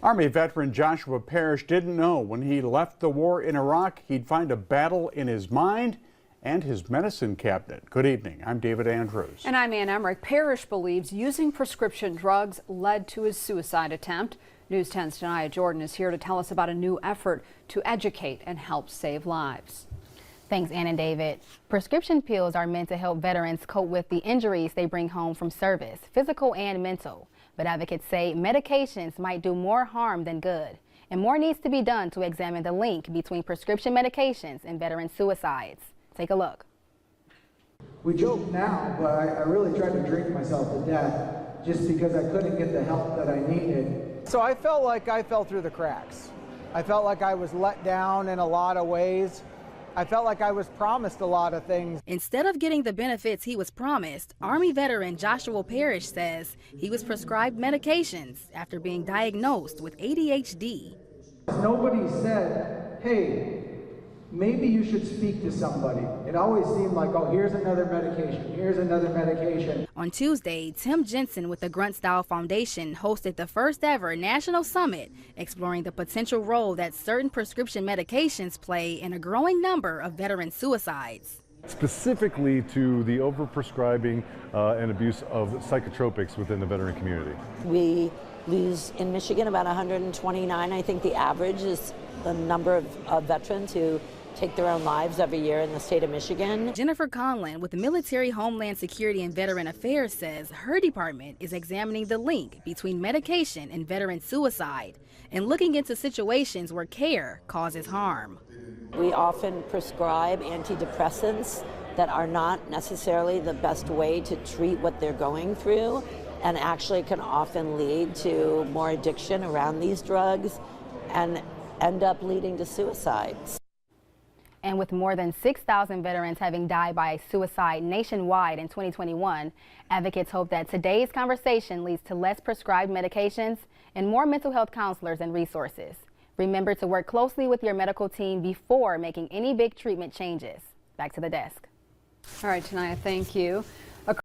Army veteran Joshua Parrish didn't know when he left the war in Iraq he'd find a battle in his mind and his medicine cabinet. Good evening. I'm David Andrews. And I'm Ann Emmerich. Parrish believes using prescription drugs led to his suicide attempt. News 10's Janiyah Jordan is here to tell us about a new effort to educate and help save lives. Thanks, Ann and David. Prescription pills are meant to help veterans cope with the injuries they bring home from service, physical and mental. But advocates say medications might do more harm than good. And more needs to be done to examine the link between prescription medications and veteran suicides. Take a look. We joke now, but I really tried to drink myself to death just because I couldn't get the help that I needed. So I felt like I fell through the cracks. I felt like I was let down in a lot of ways. I felt like I was promised a lot of things. Instead of getting the benefits he was promised, Army veteran Joshua Parrish says he was prescribed medications after being diagnosed with ADHD. Nobody said, hey, maybe you should speak to somebody. It always seemed like, oh, here's another medication, here's another medication. On Tuesday, Tim Jensen with the Grunt Style Foundation hosted the first ever national summit exploring the potential role that certain prescription medications play in a growing number of veteran suicides. Specifically to the overprescribing and abuse of psychotropics within the veteran community. We lose in Michigan about 129. I think the average is the number of veterans who take their own lives every year in the state of Michigan. Jennifer Conlon with the Military Homeland Security and Veteran Affairs says her department is examining the link between medication and veteran suicide and looking into situations where care causes harm. We often prescribe antidepressants that are not necessarily the best way to treat what they're going through and actually can often lead to more addiction around these drugs and end up leading to suicides. And with more than 6,000 veterans having died by suicide nationwide in 2021, advocates hope that today's conversation leads to less prescribed medications and more mental health counselors and resources. Remember to work closely with your medical team before making any big treatment changes. Back to the desk. All right, Janiyah, thank you.